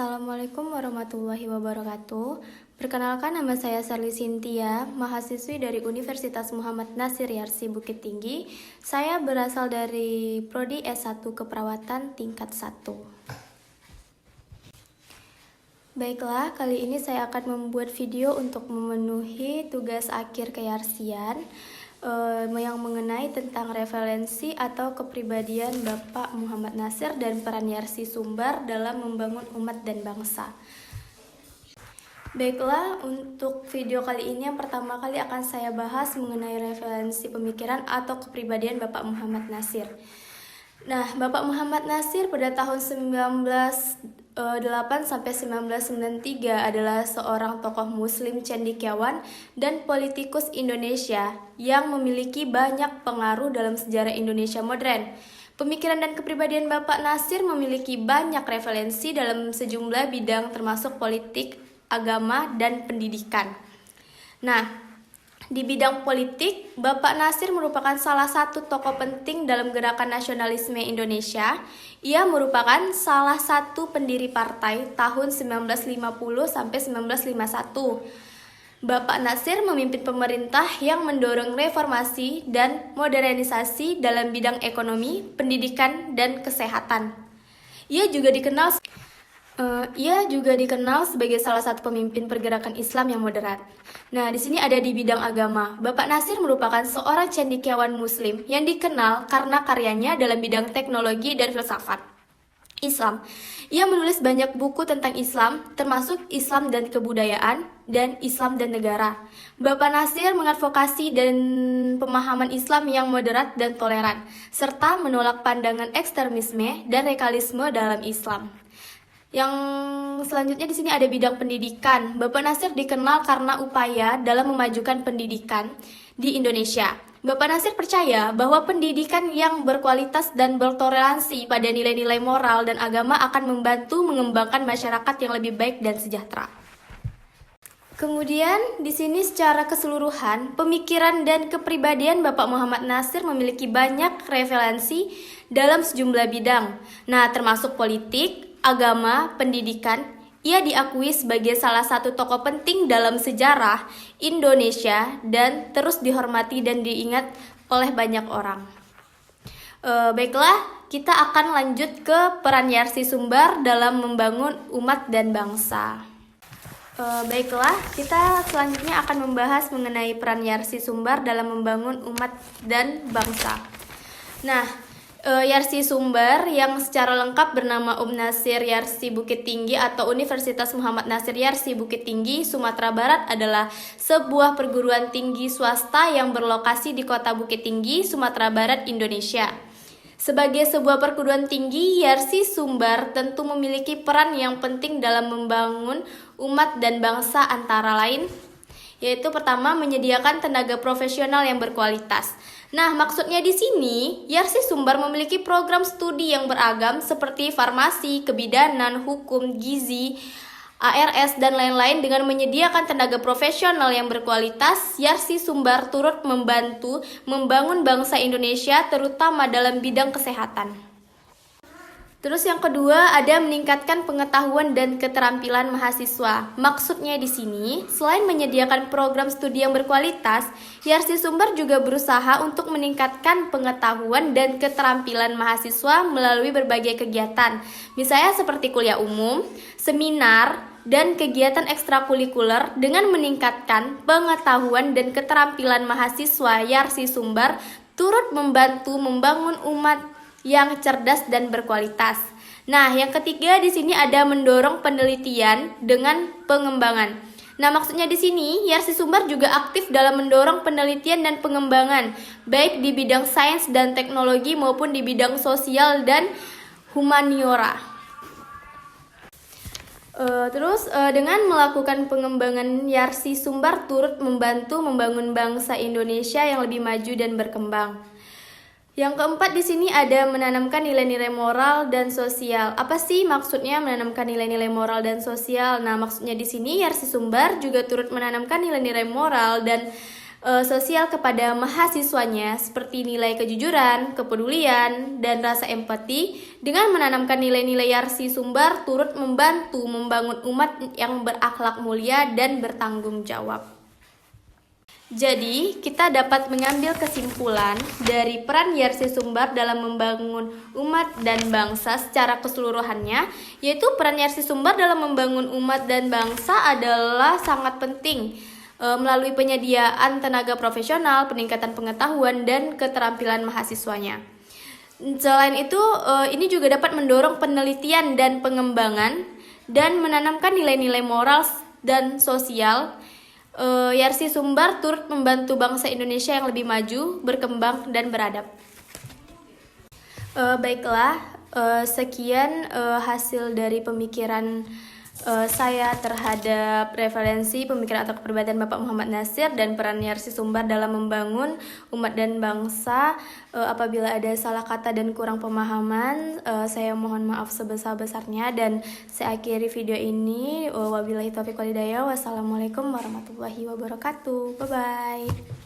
Assalamualaikum warahmatullahi wabarakatuh. Perkenalkan, nama saya Sarli Sintia, mahasiswi dari Universitas Muhammad Nasir Yarsi Bukit Tinggi. Saya berasal dari Prodi S1 Keperawatan tingkat 1. Baiklah, kali ini saya akan membuat video untuk memenuhi tugas akhir keyarsian yang mengenai tentang referensi atau kepribadian Bapak Muhammad Nasir dan peran Yarsi Sumbar dalam membangun umat dan bangsa. Baiklah, untuk video kali ini yang pertama kali akan saya bahas mengenai referensi pemikiran atau kepribadian Bapak Muhammad Nasir. Nah, Bapak Muhammad Nasir pada tahun 1908 sampai 1993 adalah seorang tokoh muslim cendekiawan dan politikus Indonesia yang memiliki banyak pengaruh dalam sejarah Indonesia modern. Pemikiran dan kepribadian Bapak Nasir memiliki banyak referensi dalam sejumlah bidang termasuk politik, agama, dan pendidikan. Nah, di bidang politik, Bapak Nasir merupakan salah satu tokoh penting dalam gerakan nasionalisme Indonesia. Ia merupakan salah satu pendiri partai tahun 1950 sampai 1951. Bapak Nasir memimpin pemerintah yang mendorong reformasi dan modernisasi dalam bidang ekonomi, pendidikan, dan kesehatan. Ia juga dikenal sebagai salah satu pemimpin pergerakan Islam yang moderat. Nah, di sini ada di bidang agama. Bapak Nasir merupakan seorang cendekiawan muslim yang dikenal karena karyanya dalam bidang teknologi dan filsafat Islam. Ia menulis banyak buku tentang Islam, termasuk Islam dan Kebudayaan dan Islam dan Negara. Bapak Nasir mengadvokasi dan pemahaman Islam yang moderat dan toleran, serta menolak pandangan ekstremisme dan radikalisme dalam Islam. Yang selanjutnya di sini ada bidang pendidikan. Bapak Nasir dikenal karena upaya dalam memajukan pendidikan di Indonesia. Bapak Nasir percaya bahwa pendidikan yang berkualitas dan bertoleransi pada nilai-nilai moral dan agama akan membantu mengembangkan masyarakat yang lebih baik dan sejahtera. Kemudian di sini secara keseluruhan, pemikiran dan kepribadian Bapak Muhammad Nasir memiliki banyak referensi dalam sejumlah bidang. Nah, termasuk politik, agama, pendidikan. Ia diakui sebagai salah satu tokoh penting dalam sejarah Indonesia dan terus dihormati dan diingat oleh banyak orang. Baiklah, kita akan lanjut ke peran Yarsi Sumbar dalam membangun umat dan bangsa. Baiklah, kita selanjutnya akan membahas mengenai peran Yarsi Sumbar dalam membangun umat dan bangsa. Nah, Yarsi Sumbar yang secara lengkap bernama Nasir Yarsi Bukit Tinggi atau Universitas Muhammad Nasir Yarsi Bukit Tinggi, Sumatera Barat adalah sebuah perguruan tinggi swasta yang berlokasi di Kota Bukit Tinggi, Sumatera Barat, Indonesia. Sebagai sebuah perguruan tinggi, Yarsi Sumbar tentu memiliki peran yang penting dalam membangun umat dan bangsa antara lain, yaitu pertama menyediakan tenaga profesional yang berkualitas. Nah, maksudnya di sini, Yarsi Sumbar memiliki program studi yang beragam seperti farmasi, kebidanan, hukum, gizi, ARS, dan lain-lain. Dengan menyediakan tenaga profesional yang berkualitas, Yarsi Sumbar turut membantu membangun bangsa Indonesia terutama dalam bidang kesehatan. Terus yang kedua ada meningkatkan pengetahuan dan keterampilan mahasiswa. Maksudnya di sini, selain menyediakan program studi yang berkualitas, Yarsi Sumbar juga berusaha untuk meningkatkan pengetahuan dan keterampilan mahasiswa melalui berbagai kegiatan. Misalnya seperti kuliah umum, seminar, dan kegiatan ekstrakurikuler. Dengan meningkatkan pengetahuan dan keterampilan mahasiswa, Yarsi Sumbar turut membantu membangun umat yang cerdas dan berkualitas. Nah, yang ketiga di sini ada mendorong penelitian dengan pengembangan. Nah, maksudnya di sini Yarsi Sumbar juga aktif dalam mendorong penelitian dan pengembangan, baik di bidang sains dan teknologi maupun di bidang sosial dan humaniora. Dengan melakukan pengembangan, Yarsi Sumbar turut membantu membangun bangsa Indonesia yang lebih maju dan berkembang. Yang keempat di sini ada menanamkan nilai-nilai moral dan sosial. Apa sih maksudnya menanamkan nilai-nilai moral dan sosial? Nah, maksudnya di sini Yarsi Sumbar juga turut menanamkan nilai-nilai moral dan sosial kepada mahasiswanya seperti nilai kejujuran, kepedulian, dan rasa empati. Dengan menanamkan nilai-nilai Yarsi Sumbar turut membantu membangun umat yang berakhlak mulia dan bertanggung jawab. Jadi, kita dapat mengambil kesimpulan dari peran Yarsi Sumbar dalam membangun umat dan bangsa secara keseluruhannya, yaitu peran Yarsi Sumbar dalam membangun umat dan bangsa adalah sangat penting melalui penyediaan tenaga profesional, peningkatan pengetahuan, dan keterampilan mahasiswanya. Selain itu, ini juga dapat mendorong penelitian dan pengembangan dan menanamkan nilai-nilai moral dan sosial. Yarsi Sumbar turut membantu bangsa Indonesia yang lebih maju, berkembang, dan beradab. Baiklah, sekian hasil dari pemikiran saya terhadap referensi pemikiran atau kepribadian Bapak Muhammad Nassir dan peran Yarsi Sumbar dalam membangun umat dan bangsa. Apabila ada salah kata dan kurang pemahaman, saya mohon maaf sebesar-besarnya dan saya akhiri video ini. Wabillahi taufiq wal hidayah. Wassalamualaikum warahmatullahi wabarakatuh. Bye bye.